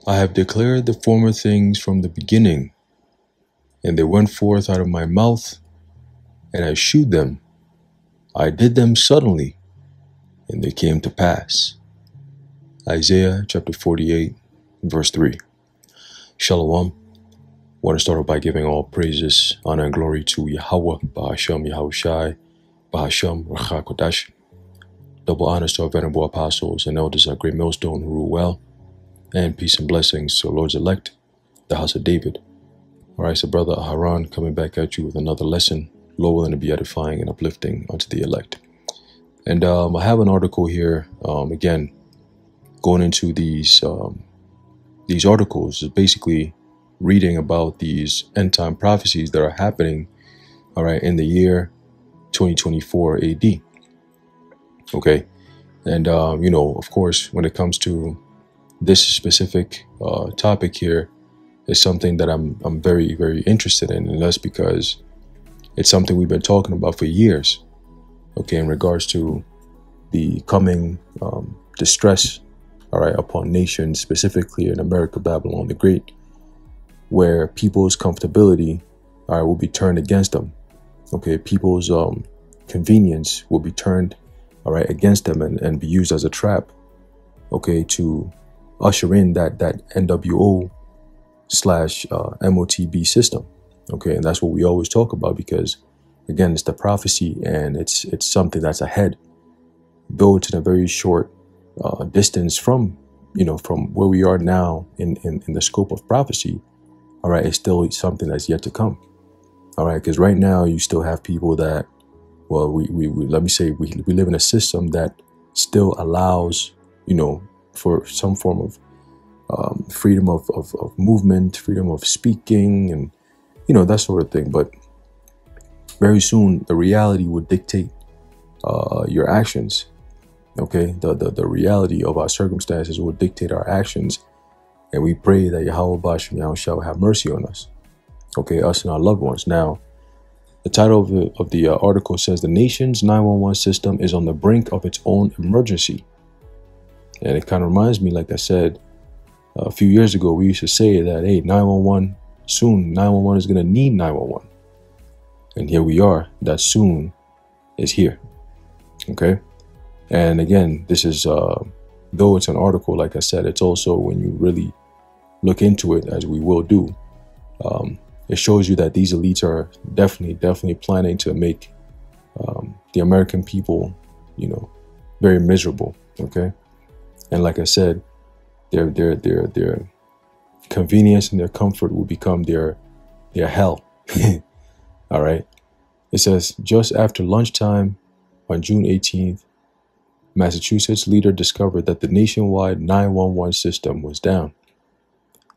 I have declared the former things from the beginning, and they went forth out of my mouth, and I shewed them. I did them suddenly, and they came to pass. Isaiah chapter 48, verse 3. Shalom. I want to start off by giving all praises, honor, and glory to Yahweh, Bahashem, Yahushai, Bahashem, Racha Kodash. Double honors to our venerable apostles and elders, our great millstone who rule well, and peace and blessings to the Lord's elect, the house of David. All right, so Brother Haran coming back at you with another lesson, Lord willing to be edifying and uplifting unto the elect. And I have an article here, again, going into these articles, is basically reading about these end time prophecies that are happening, all right, in the year 2024 AD. Okay, and of course, when it comes to this specific topic here, is something that I'm very, very interested in, and that's because it's something we've been talking about for years. Okay, in regards to the coming distress, all right, upon nations, specifically in America, Babylon the Great, where people's comfortability, all right, will be turned against them. Okay, people's convenience will be turned, all right, against them and be used as a trap, okay, to usher in that NWO / MOTB system. Okay, and that's what we always talk about because, again, it's the prophecy and it's something that's ahead, though it's in a very short distance from where we are now in the scope of prophecy. All right, it's still something that's yet to come. All right, because right now you still have people that, well, we let me say we live in a system that still allows, for some form of freedom of movement, freedom of speaking, and that sort of thing. But very soon the reality would dictate your actions. Okay, the reality of our circumstances will dictate our actions, and we pray that Yahweh Bashem Yahushua have mercy on us. Okay, us and our loved ones. Now, the title of the article says the nation's 911 system is on the brink of its own emergency, and it kind of reminds me, like I said a few years ago, we used to say that, hey, 911 soon, 911 is going to need 911, and here we are. That soon is here. Okay. And again, this is, though it's an article, like I said, it's also, when you really look into it, as we will do, it shows you that these elites are definitely planning to make the American people, very miserable. Okay. And like I said, their convenience and their comfort will become their hell. All right. It says, just after lunchtime on June 18th, Massachusetts leader discovered that the nationwide 911 system was down.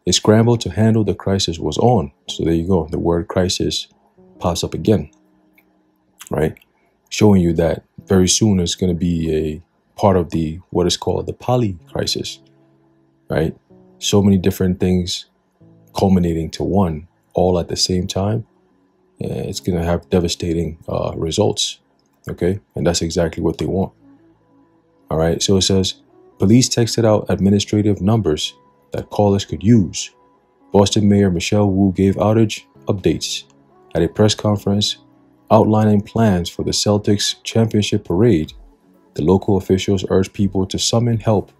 A scramble to handle the crisis was on. So there you go. The word crisis pops up again, right? Showing you that very soon it's going to be a part of what is called the poly crisis, right? So many different things culminating to one all at the same time. It's going to have devastating results. Okay. And that's exactly what they want. All right, so it says, police texted out administrative numbers that callers could use. Boston Mayor Michelle Wu gave outage updates at a press conference outlining plans for the Celtics championship parade. The local officials urged people to summon help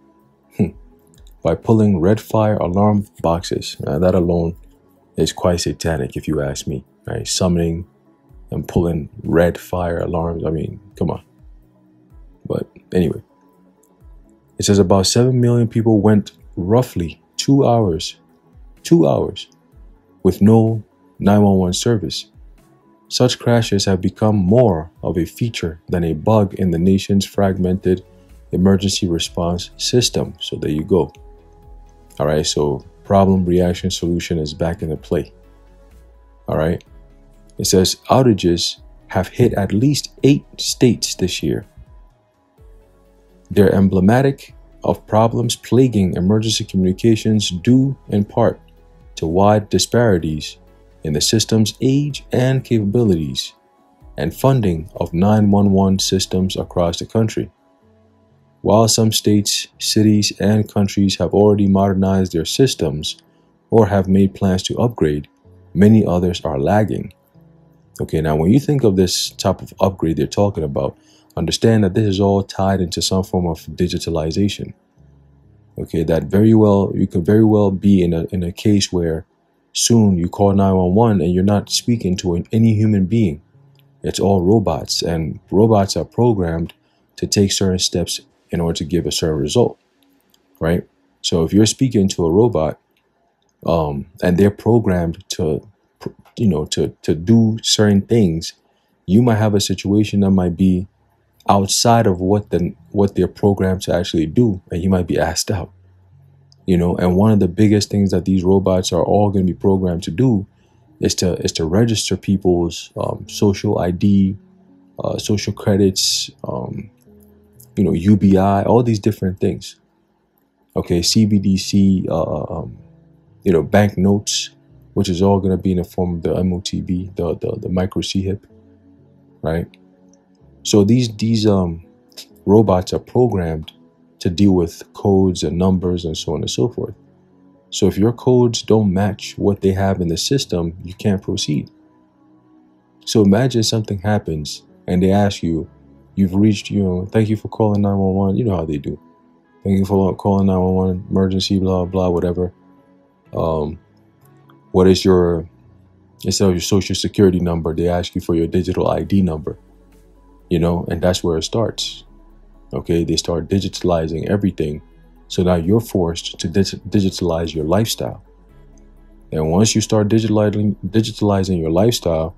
by pulling red fire alarm boxes. Now, that alone is quite satanic, if you ask me. Right, summoning and pulling red fire alarms. I mean, come on. But anyway. It says about 7 million people went roughly 2 hours with no 911 service. Such crashes have become more of a feature than a bug in the nation's fragmented emergency response system. So there you go. All right, so problem, reaction, solution is back into play. All right. It says outages have hit at least 8 states this year. They're emblematic of problems plaguing emergency communications due in part to wide disparities in the system's age and capabilities and funding of 911 systems across the country. While some states, cities, and countries have already modernized their systems or have made plans to upgrade, many others are lagging. Okay, now when you think of this type of upgrade they're talking about, understand that this is all tied into some form of digitalization. Okay, that very well, you could very well be in a case where soon you call 911 and you're not speaking to any human being. It's all robots, and robots are programmed to take certain steps in order to give a certain result, right? So if you're speaking to a robot, and they're programmed to, to do certain things, you might have a situation that might be outside of what they're programmed to actually do, and you might be asked out. And one of the biggest things that these robots are all going to be programmed to do is to register people's social ID, social credits, UBI, all these different things. Okay, CBDC, bank notes, which is all going to be in the form of the MOTB, the micro CHIP, right? So these robots are programmed to deal with codes and numbers and so on and so forth. So if your codes don't match what they have in the system, you can't proceed. So imagine something happens and they ask you, you've reached, thank you for calling 911. You know how they do. Thank you for calling 911, emergency, blah, blah, whatever. What is instead of your social security number, they ask you for your digital ID number, and that's where it starts. Okay, they start digitalizing everything. So now you're forced to digitalize your lifestyle. And once you start digitalizing your lifestyle,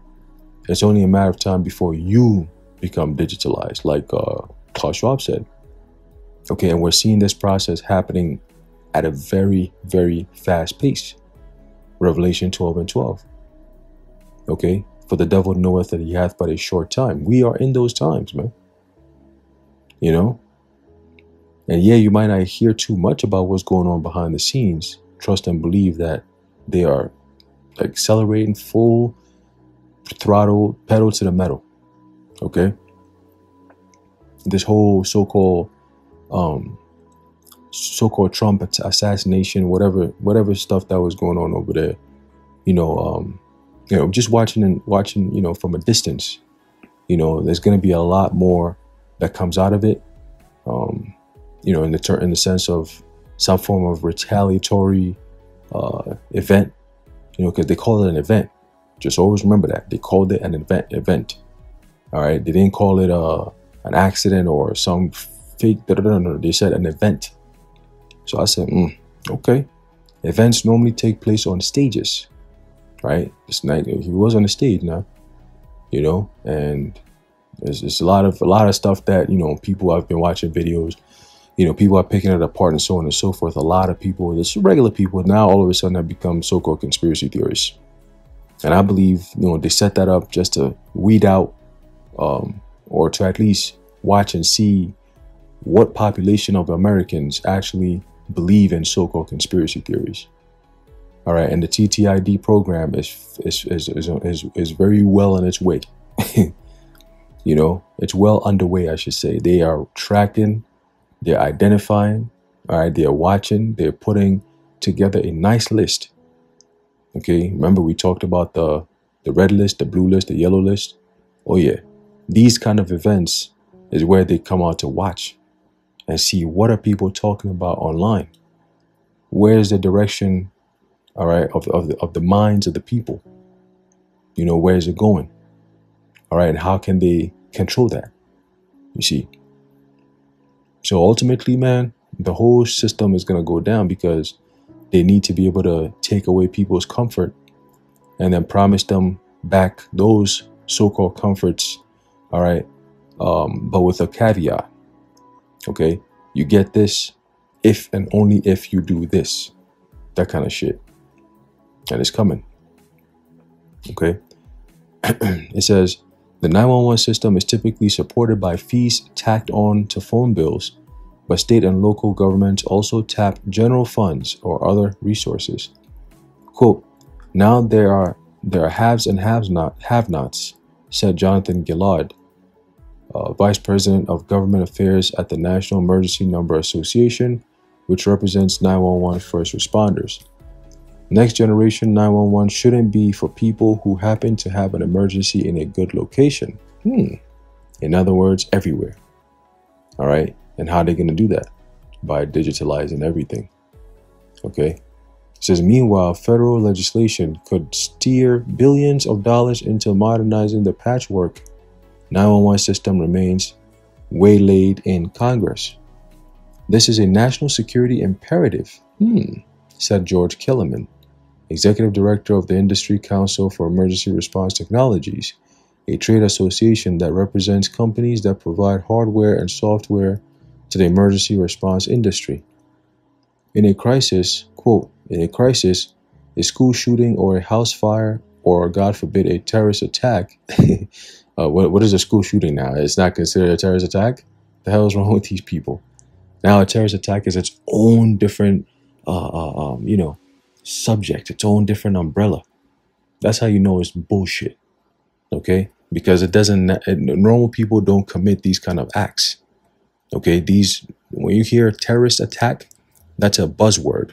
it's only a matter of time before you become digitalized, like Klaus Schwab said. Okay, and we're seeing this process happening at a very, very fast pace. Revelation 12:12. Okay, for the devil knoweth that he hath but a short time. We are in those times, man. And yeah, you might not hear too much about what's going on behind the scenes. Trust and believe that they are accelerating full throttle, pedal to the metal. Okay, this whole so-called Trump assassination, whatever stuff that was going on over there, just watching, from a distance, there's going to be a lot more that comes out of it, in the sense of some form of retaliatory event, because they call it an event. Just always remember that they called it an event. All right, they didn't call it an accident or some fake. No, they said an event. So I said, okay. Events normally take place on stages, right? This night he was on the stage now, and there's a lot of stuff that people have been watching videos. People are picking it apart and so on and so forth. A lot of people, this regular people, now all of a sudden have become so-called conspiracy theorists. And I believe, they set that up just to weed out, or to at least watch and see what population of Americans actually believe in so-called conspiracy theories. All right, and the TTID program is very well on its way. It's well underway, I should say. They are tracking, they're identifying, all right, they're watching, they're putting together a nice list. Okay, remember we talked about the red list, the blue list, the yellow list? Oh yeah, these kind of events is where they come out to watch and see what are people talking about online. Where's the direction, all right, of the minds of the people? Where is it going? All right, and how can they control that? You see? So ultimately, man, the whole system is going to go down because they need to be able to take away people's comfort and then promise them back those so-called comforts, all right, but with a caveat. Okay, you get this if and only if you do this, that kind of shit, and it's coming. Okay, it says the 911 system is typically supported by fees tacked on to phone bills, but state and local governments also tap general funds or other resources. Quote, now there are haves and have-nots, said Jonathan Gillard, Vice President of Government Affairs at the National Emergency Number Association, which represents 911 first responders. Next generation 911 shouldn't be for people who happen to have an emergency in a good location. In other words, everywhere. All right. And how are they going to do that? By digitalizing everything. Okay. It says, meanwhile, federal legislation could steer billions of dollars into modernizing the patchwork 911 system remains waylaid in Congress. This is a national security imperative, said George Kellerman, Executive Director of the Industry Council for Emergency Response Technologies, a trade association that represents companies that provide hardware and software to the emergency response industry. In a crisis, quote, in a crisis, a school shooting or a house fire or, God forbid, a terrorist attack. What is a school shooting now? It's not considered a terrorist attack? The hell is wrong with these people? Now a terrorist attack is its own different, subject, its own different umbrella. That's how you know it's bullshit. Okay? Because normal people don't commit these kind of acts. Okay? When you hear terrorist attack, that's a buzzword.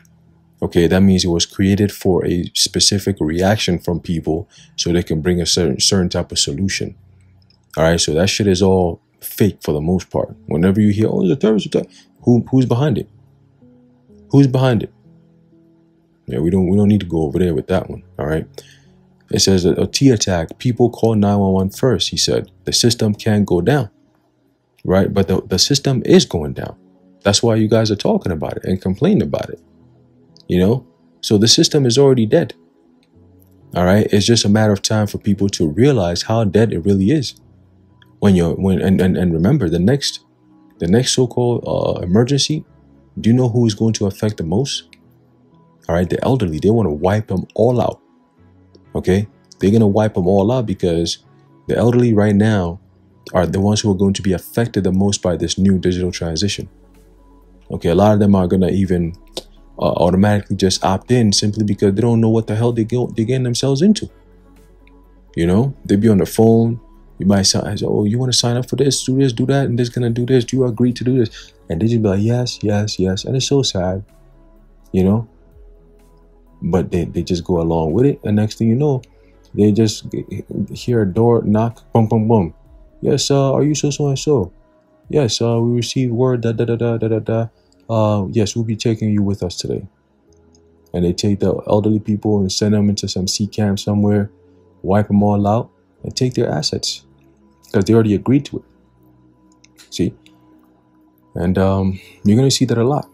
Okay? That means it was created for a specific reaction from people so they can bring a certain type of solution. All right? So that shit is all fake for the most part. Whenever you hear, oh, it's a terrorist attack, who's behind it? Who's behind it? Yeah, we don't need to go over there with that one. All right. It says a T attack, people call 911 first. He said the system can't go down. Right. But the system is going down. That's why you guys are talking about it and complaining about it. So the system is already dead. All right. It's just a matter of time for people to realize how dead it really is. And remember the next so-called emergency. Do you know who is going to affect the most? All right, the elderly. They want to wipe them all out. Okay, they're gonna wipe them all out because the elderly right now are the ones who are going to be affected the most by this new digital transition. Okay, a lot of them are gonna even automatically just opt in simply because they don't know what the hell they're getting themselves into. They be on the phone. You might say, oh, you want to sign up for this, do that, and this gonna do this. Do you agree to do this? And they just be like, yes. And it's so sad, But they just go along with it. And next thing you know, they just hear a door knock, boom, boom, boom. Yes, are you so and so? Yes, we received word yes, we'll be taking you with us today. And they take the elderly people and send them into some sea camp somewhere, wipe them all out, and take their assets because they already agreed to it. See? And you're gonna see that a lot.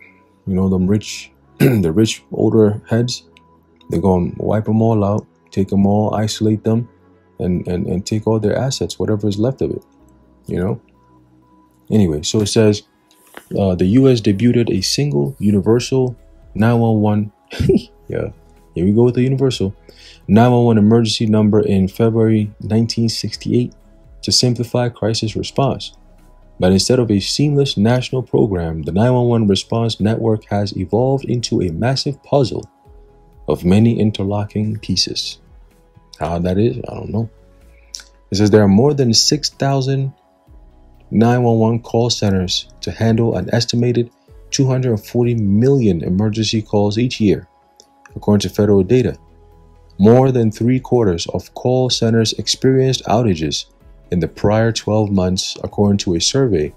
Them rich, the rich older heads. They're going to wipe them all out, take them all, isolate them, and take all their assets, whatever is left of it, Anyway, so it says the U.S. debuted a single universal 911. Yeah, here we go with the universal 911 emergency number in February 1968 to simplify crisis response. But instead of a seamless national program, the 911 response network has evolved into a massive puzzle of many interlocking pieces. How that is, I don't know. It says there are more than 6,000 911 call centers to handle an estimated 240 million emergency calls each year, according to federal data. More than 3/4 of call centers experienced outages in the prior 12 months, according to a survey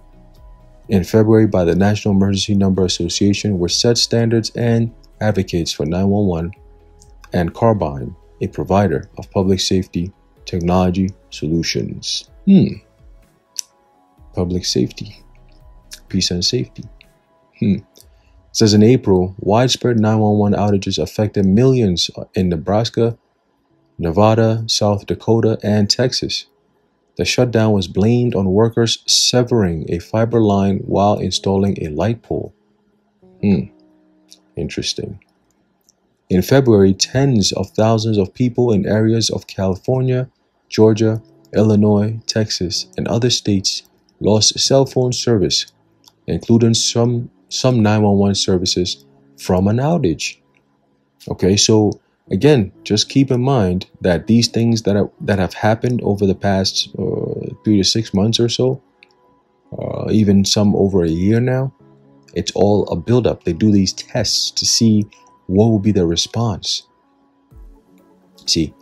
in February by the National Emergency Number Association, which sets standards and advocates for 911, and Carbine, a provider of public safety technology solutions. Public safety, peace and safety. It says in April, widespread 911 outages affected millions in Nebraska, Nevada, South Dakota, and Texas. The shutdown was blamed on workers severing a fiber line while installing a light pole. Interesting. In February, tens of thousands of people in areas of California, Georgia, Illinois, Texas, and other states lost cell phone service, including some 911 services from an outage. Okay, so again, just keep in mind that these things that have happened over the past 3 to 6 months or so, even some over a year now. It's all a buildup. They do these tests to see what will be the response. See,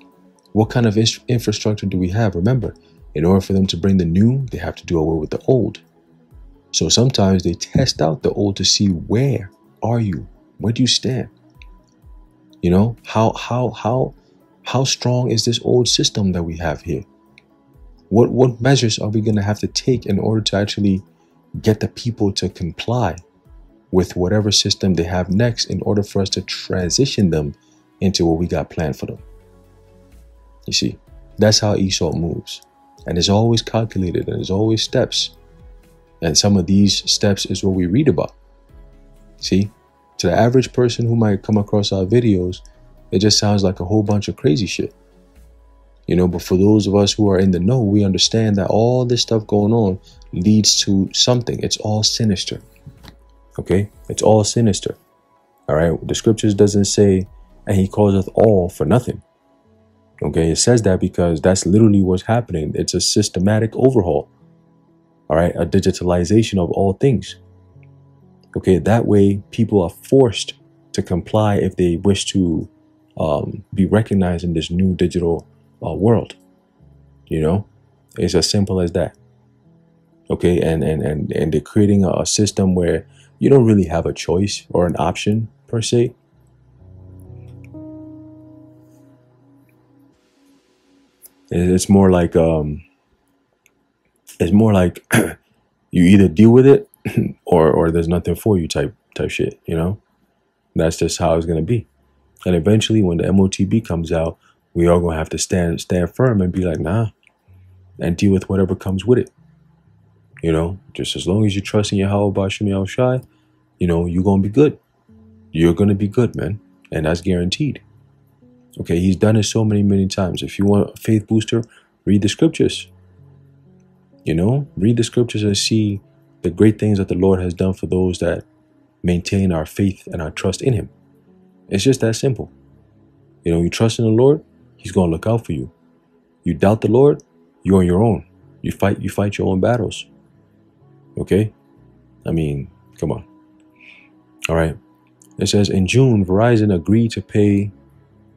what kind of infrastructure do we have? Remember, in order for them to bring the new, they have to do away with the old. So sometimes they test out the old to see where are you, where do you stand? You know, how strong is this old system that we have here? What measures are we going to have to take in order to actually get the people to comply with whatever system they have next in order for us to transition them into what we got planned for them? You see, that's how ESOP moves. And it's always calculated, and there's always steps. And some of these steps is what we read about. See, to the average person who might come across our videos, it just sounds like a whole bunch of crazy shit. You know, but for those of us who are in the know, we understand that all this stuff going on leads to something. It's all sinister. Okay? It's all sinister. All right? The scriptures doesn't say, and he calls us all for nothing. Okay? It says that because that's literally what's happening. It's a systematic overhaul. All right? A digitalization of all things. Okay? That way, people are forced to comply if they wish to be recognized in this new digital world. You know, it's as simple as that. Okay, and they're creating a system where you don't really have a choice or an option per se. It's more like you either deal with it or there's nothing for you type shit. You know, that's just how it's gonna be. And eventually, when the MOTB comes out, we are going to have to stand firm and be like, nah, and deal with whatever comes with it. You know, just as long as you trust in Yahweh Bashim Yahushai, you know, you're going to be good. You're going to be good, man. And that's guaranteed. Okay, he's done it so many times. If you want a faith booster, read the scriptures. You know, read the scriptures and see the great things that the Lord has done for those that maintain our faith and our trust in him. It's just that simple. You know, you trust in the Lord, he's going to look out for you. You doubt the Lord, you're on your own. You fight your own battles. Okay? I mean, come on. All right. It says, in June, Verizon agreed to pay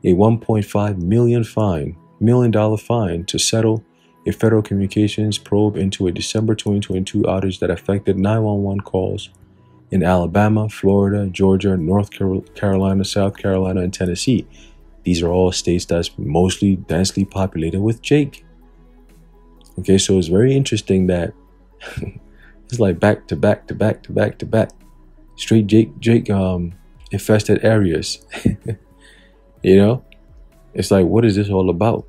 a $1.5 million fine to settle a federal communications probe into a December 2022 outage that affected 911 calls in Alabama, Florida, Georgia, North Carolina, South Carolina, and Tennessee. These are all states that's mostly densely populated with Jake. Okay, so it's very interesting that it's like back to back. Straight Jake infested areas. You know? It's like, what is this all about?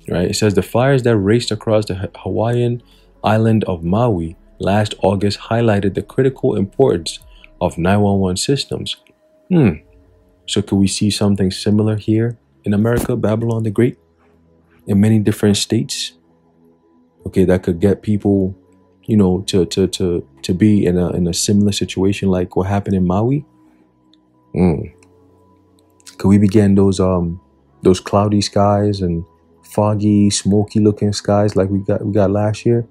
Right? It says the fires that raced across the Hawaiian island of Maui last August highlighted the critical importance of 911 systems. So could we see something similar here in America, Babylon the Great, in many different states? Okay, that could get people, you know, to be in a similar situation like what happened in Maui. Could we begin those cloudy skies and foggy, smoky looking skies like we got last year?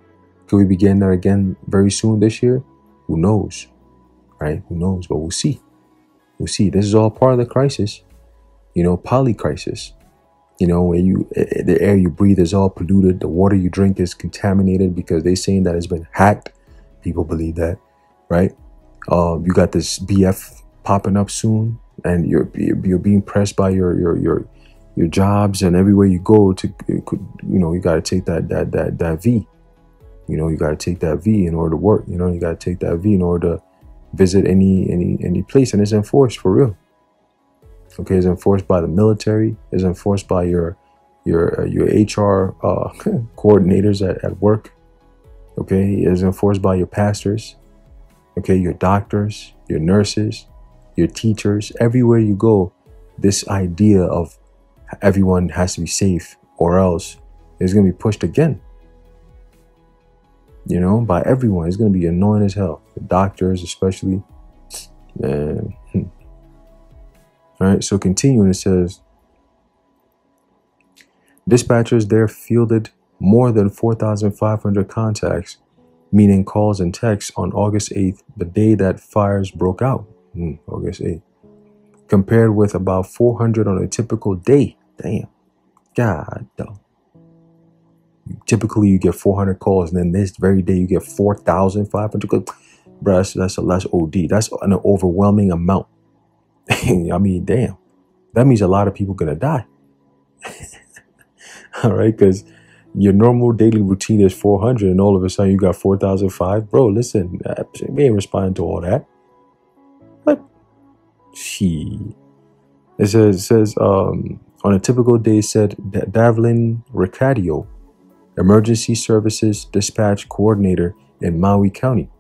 Could we begin that again very soon this year? Who knows, right? Who knows? But we'll see. We'll see. This is all part of the crisis, you know, polycrisis. You know, where the air you breathe is all polluted. The water you drink is contaminated because they're saying that it's been hacked. People believe that, right? You got this BF popping up soon, and you're being pressed by your jobs, and everywhere you go to, you know, you got to take that V. You know, you got to take that V in order to work. You know, you got to take that V in order to visit any place, and it's enforced for real. Okay, it's enforced by the military. It's enforced by your HR coordinators at work. Okay, it's enforced by your pastors. Okay, your doctors, your nurses, your teachers. Everywhere you go, this idea of everyone has to be safe, or else it's gonna be pushed again. You know, by everyone. It's going to be annoying as hell. The doctors, especially. Man. All right, so continuing, it says, dispatchers there fielded more than 4,500 contacts meaning calls and texts on August 8th, the day that fires broke out. August 8th. Compared with about 400 on a typical day. Damn. God, though. Typically, you get 400 calls, and then this very day, you get 4,500 calls. Bro, that's OD. That's an overwhelming amount. I mean, damn. That means a lot of people going to die. All right, because your normal daily routine is 400, and all of a sudden you got 4,005. Bro, listen, we ain't responding to all that. But it says on a typical day, said Davlin Ricadio, Emergency Services Dispatch Coordinator in Maui County.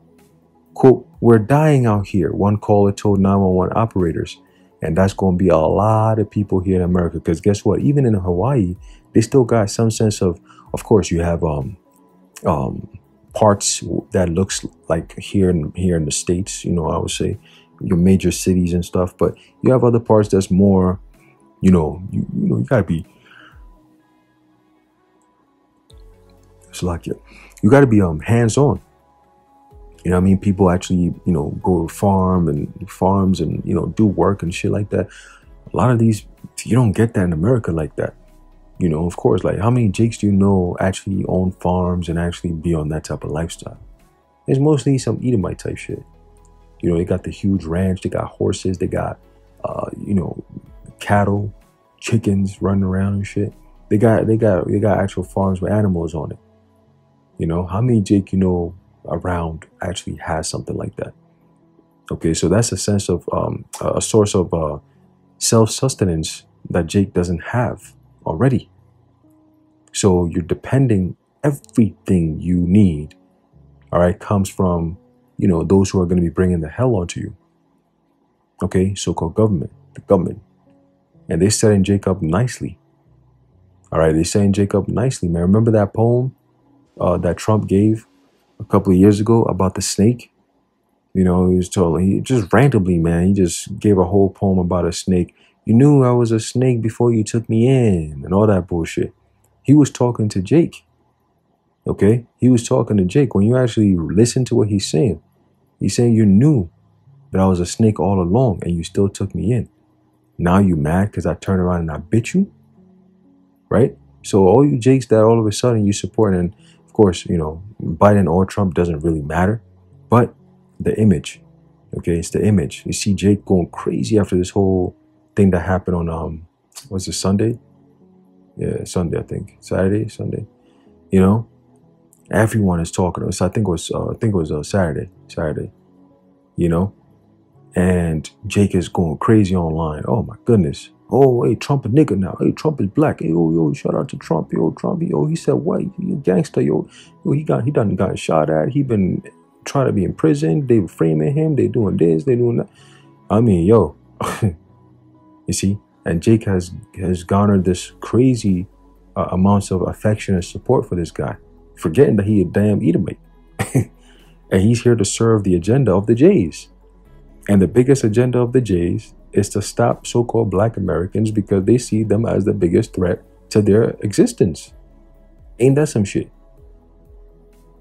Quote, "We're dying out here," one caller told 911 operators. And that's going to be a lot of people here in America, because guess what? Even in Hawaii, they still got some sense of course, you have parts that looks like here in the States, I would say your major cities and stuff, but you have other parts that's more, you gotta be, it's like you gotta be hands-on. You know what I mean? People actually, go to farms and, do work and shit like that. A lot of these, you don't get that in America like that. Of course, like how many Jakes do you know actually own farms and actually be on that type of lifestyle? It's mostly some Edomite type shit. They got the huge ranch, they got horses, they got, cattle, chickens running around and shit. They got actual farms with animals on it. How many Jake around actually has something like that? Okay, so that's a sense of a source of self-sustenance that Jake doesn't have already. So you're depending, everything you need, all right, comes from those who are going to be bringing the hell onto you. Okay, so-called government, the government, and they're setting Jake up nicely. All right, they're setting Jake up nicely, man. Remember that poem that Trump gave a couple of years ago about the snake? He just randomly, man, he just gave a whole poem about a snake. You knew I was a snake before you took me in, and all that bullshit. He was talking to Jake. Okay? He was talking to Jake. When you actually listen to what he's saying you knew that I was a snake all along and you still took me in. Now you mad because I turned around and I bit you? Right? So all you Jakes that all of a sudden you support, and of course, Biden or Trump doesn't really matter, but the image. Okay, it's the image. You see Jake going crazy after this whole thing that happened on was it Sunday? Yeah, Sunday, I think. Sunday. Everyone is talking. I think it was Saturday. And Jake is going crazy online. Oh my goodness. Oh, hey, Trump a nigga now. Hey, Trump is black. Hey, yo, shout out to Trump. Yo, Trump, he said what? He a gangster, yo. He done got shot at. He been trying to be in prison. They were framing him. They doing this. They doing that. I mean, yo. You see? And Jake has garnered this crazy amounts of affection and support for this guy, forgetting that he a damn Edomite. And he's here to serve the agenda of the Jays. And the biggest agenda of the Jays is to stop so-called black Americans because they see them as the biggest threat to their existence. Ain't that some shit?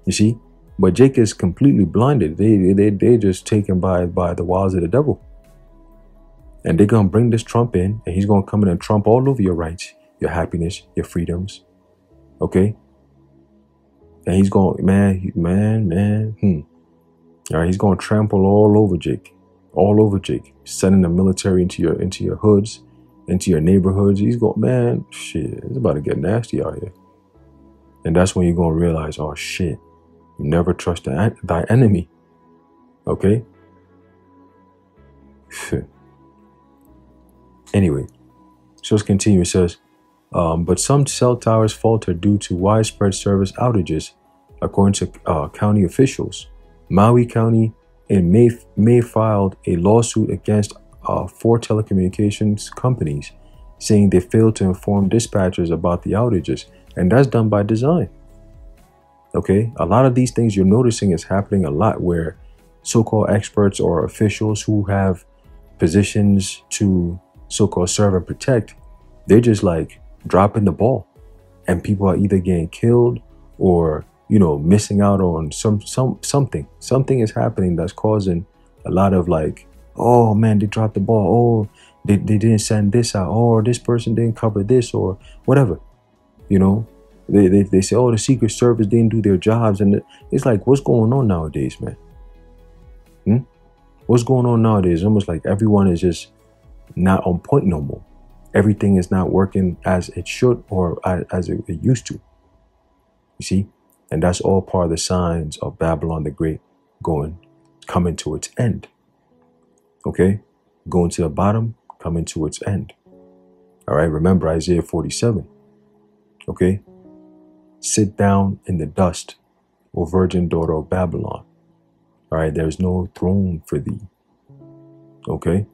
You see? But Jake is completely blinded. They're just taken by the wiles of the devil. And they're going to bring this Trump in, and he's going to come in and trump all over your rights, your happiness, your freedoms. Okay? And he's going, All right, he's going to trample all over Jake. All over Jake. Sending the military into your hoods, into your neighborhoods. He's going, shit, it's about to get nasty out here. And that's when you're going to realize, oh, shit, you never trust thy enemy. Okay? Anyway, so let's continue. It says, but some cell towers falter due to widespread service outages, according to county officials. Maui County in May filed a lawsuit against 4 telecommunications companies, saying they failed to inform dispatchers about the outages, and that's done by design. Okay, a lot of these things you're noticing is happening a lot, where so-called experts or officials who have positions to so-called serve and protect, they're just like dropping the ball, and people are either getting killed or missing out on something is happening that's causing a lot of like, oh man, they dropped the ball, oh they didn't send this out, or this person didn't cover this, or whatever. They say, oh, the Secret Service didn't do their jobs, and it's like, what's going on nowadays, man? What's going on nowadays? Almost like everyone is just not on point no more. Everything is not working as it should, or as it used to. You see? And that's all part of the signs of Babylon the Great coming to its end. Okay? Going to the bottom, coming to its end. All right? Remember Isaiah 47. Okay? Sit down in the dust, O virgin daughter of Babylon. All right? There's no throne for thee. Okay?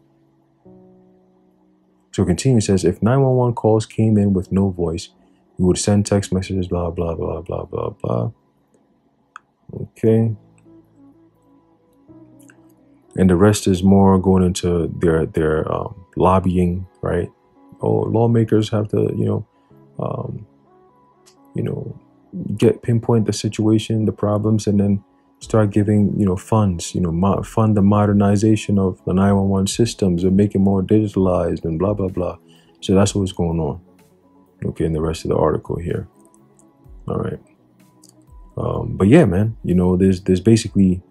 So continue, says, if 911 calls came in with no voice, you would send text messages, blah, blah, blah, blah, blah, blah. Okay. And the rest is more going into their lobbying, right? Oh, lawmakers have to, pinpoint the situation, the problems, and then start giving, funds, fund the modernization of the 911 systems and make it more digitalized and blah, blah, blah. So that's what's going on. Okay, in the rest of the article here. All right. But yeah, man, there's basically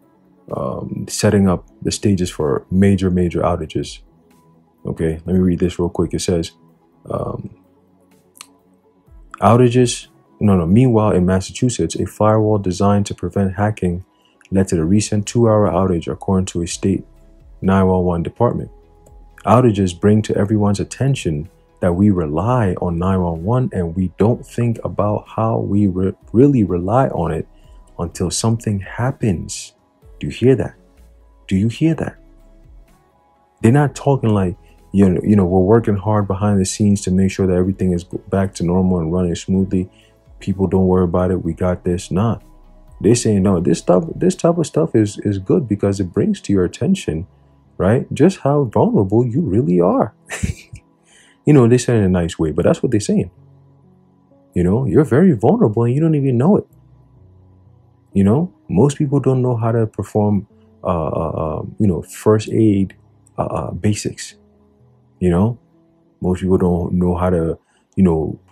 setting up the stages for major outages. Okay, let me read this real quick. It says, meanwhile, in Massachusetts, a firewall designed to prevent hacking led to the recent 2-hour outage, according to a state 911 department. Outages bring to everyone's attention that we rely on 911 and we don't think about how we really rely on it until something happens. Do you hear that? Do you hear that? They're not talking like, we're working hard behind the scenes to make sure that everything is back to normal and running smoothly. People don't worry about it. We got this. Nah. They're saying, no, this type of stuff is good because it brings to your attention, right, just how vulnerable you really are. They say it in a nice way, but that's what they're saying. You're very vulnerable and you don't even know it. Most people don't know how to perform, first aid basics. Most people don't know how to,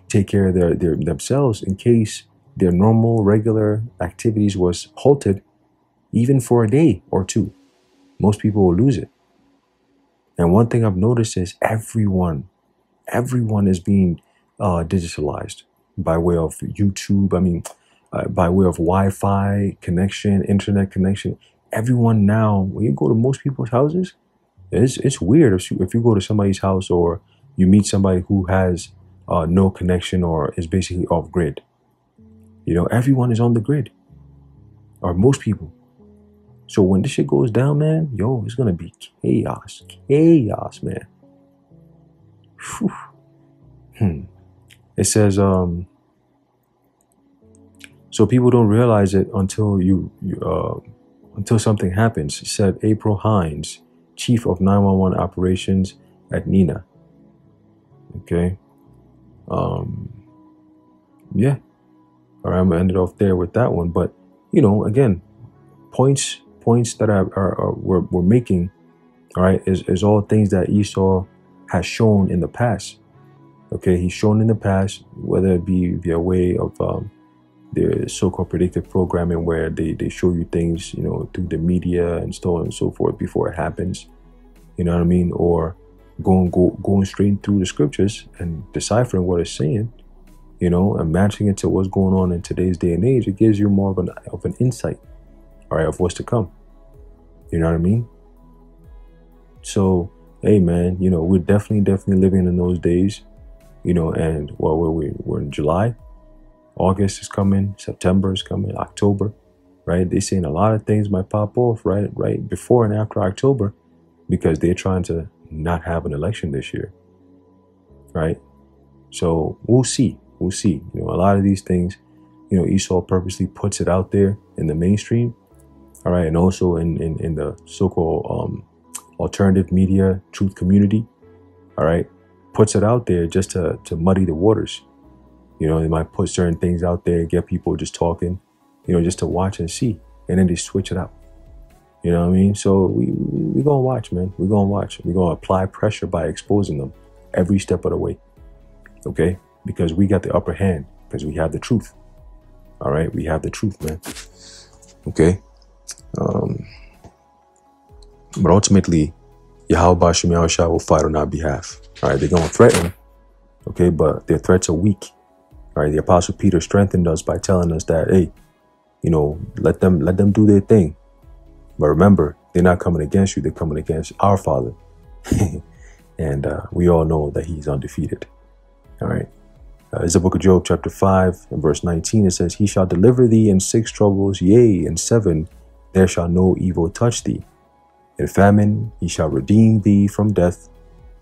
take care of themselves in case their normal, regular activities was halted, even for a day or two. Most people will lose it. And one thing I've noticed is everyone is being digitalized by way of YouTube. By way of Wi-Fi connection, internet connection. Everyone now, when you go to most people's houses, it's weird if you go to somebody's house or you meet somebody who has no connection or is basically off grid. Everyone is on the grid, or most people. So when this shit goes down, man, it's gonna be chaos, man. It says, so people don't realize it until until something happens, said April Hines, chief of 911 operations at NENA. Okay. Yeah. All right, I'm gonna end it off there with that one. But again, points that we're making, all right, is all things that Esau has shown in the past. Okay, he's shown in the past, whether it be via way of their so-called predictive programming, where they show you things, through the media and so on and so forth before it happens. You know what I mean? Or going straight through the scriptures and deciphering what it's saying, and matching it to what's going on in today's day and age. It gives you more of an insight, all right, of what's to come. You know what I mean? So, hey, man, we're definitely living in those days, and we're in July. August is coming, September is coming, October, right? They're saying a lot of things might pop off right before and after October, because they're trying to not have an election this year, right? So we'll see. A lot of these things, Esau purposely puts it out there in the mainstream, all right, and also in the so-called alternative media truth community, all right, puts it out there just to muddy the waters. They might put certain things out there, get people just talking, just to watch and see. And then they switch it up. You know what I mean? So we gonna watch, man. We're gonna watch. We're gonna apply pressure by exposing them every step of the way. Okay? Because we got the upper hand, because we have the truth. All right? We have the truth, man. Okay? But ultimately, Yahweh Bashim Yahushua will fight on our behalf. All right? They're gonna threaten, okay, but their threats are weak. All right? The Apostle Peter strengthened us by telling us that, hey, let them do their thing. But remember, they're not coming against you. They're coming against our Father. And we all know that he's undefeated. All right. It's the book of Job, chapter 5, and verse 19. It says, he shall deliver thee in 6 troubles, yea, in 7, there shall no evil touch thee. In famine, he shall redeem thee from death,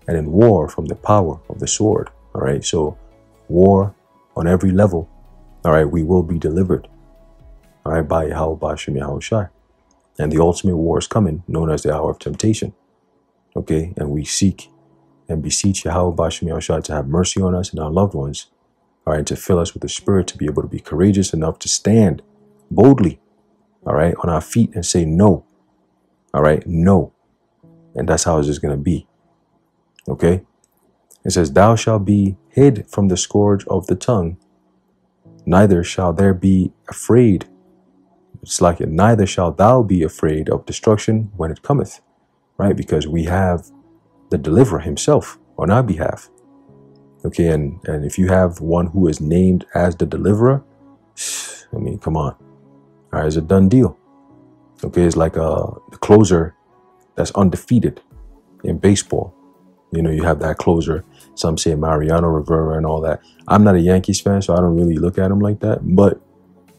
and in war from the power of the sword. All right. So war on every level. All right. We will be delivered. All right. By Yahweh Bashim Yahushua. And the ultimate war is coming, known as the hour of temptation. Okay, and we seek and beseech Yahweh Bashim Yahushua to have mercy on us and our loved ones. All right, to fill us with the Spirit, to be able to be courageous enough to stand boldly, all right, on our feet and say no. All right, no. And that's how it's just going to be. Okay, it says, thou shalt be hid from the scourge of the tongue, neither shall there be afraid. It's like it, neither shalt thou be afraid of destruction when it cometh, right? Because we have the deliverer himself on our behalf. Okay, and if you have one who is named as the deliverer, I mean, come on. All right, it's a done deal. Okay, it's like the closer that's undefeated in baseball. You have that closer. Some say Mariano Rivera and all that. I'm not a Yankees fan, so I don't really look at him like that. But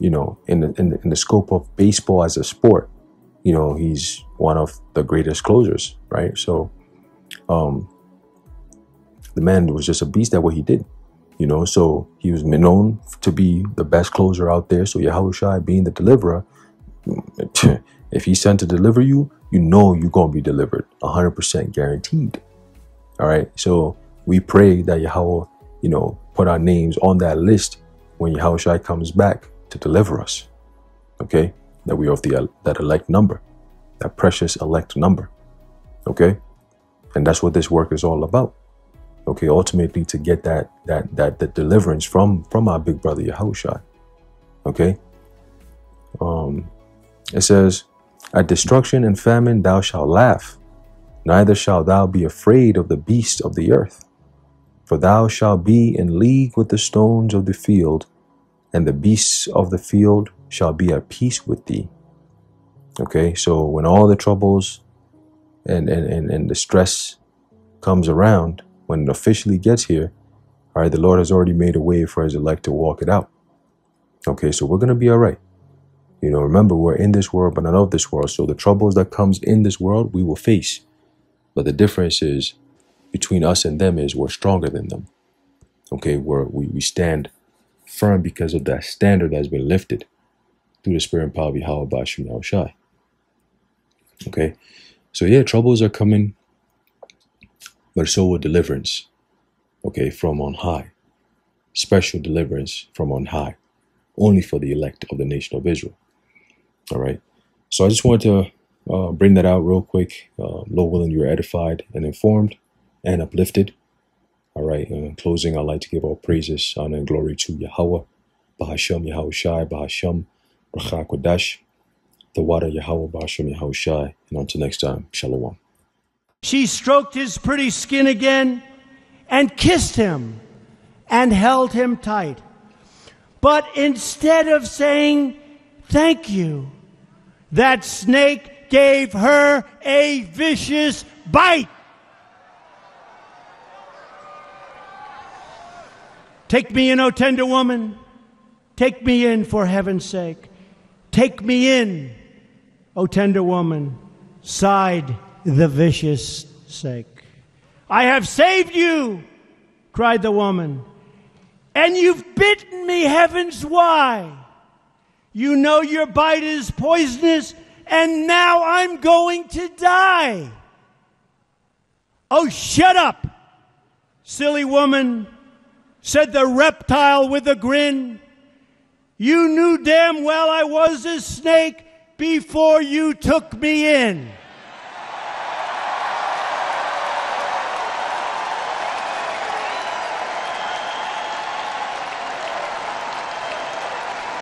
in the scope of baseball as a sport, he's one of the greatest closers, right? So, the man was just a beast at what he did, so he was known to be the best closer out there. So Yahushua being the deliverer, if he's sent to deliver you, you're going to be delivered 100% guaranteed. All right. So we pray that Yahweh, put our names on that list when Yahushua comes back to deliver us. Okay, that we are of that elect number, that precious elect number. Okay, and that's what this work is all about. Okay, ultimately to get that deliverance from our big brother Yahushua. Okay, it says, at destruction and famine thou shalt laugh, neither shalt thou be afraid of the beasts of the earth, for thou shalt be in league with the stones of the field, and the beasts of the field shall be at peace with thee. Okay, so when all the troubles and the stress comes around, when it officially gets here, all right, the Lord has already made a way for his elect to walk it out. Okay, so we're going to be all right. Remember, we're in this world, but not of this world. So the troubles that comes in this world, we will face. But the difference is between us and them is we're stronger than them. Okay, we stand firm because of that standard that has been lifted through the Spirit and power of Yahweh Bashim Yahushua. Okay, so yeah, troubles are coming, but so will deliverance. Okay, from on high, special deliverance from on high, only for the elect of the nation of Israel. All right, so I just wanted to bring that out real quick. Lord willing, you are edified and informed and uplifted. All right, in closing, I'd like to give all praises, honor, and glory to Yahweh, Bahasham Yahushai, Bahasham Bracha Kodash, the water Yahweh, Bahasham Yahushai, and until next time, Shalom. She stroked his pretty skin again and kissed him and held him tight. But instead of saying thank you, that snake gave her a vicious bite. Take me in, O tender woman. Take me in for heaven's sake. Take me in, O tender woman, sighed the vicious snake. I have saved you, cried the woman, and you've bitten me, heavens, why? You know your bite is poisonous, and now I'm going to die. Oh, shut up, silly woman, said the reptile with a grin. You knew damn well I was a snake before you took me in.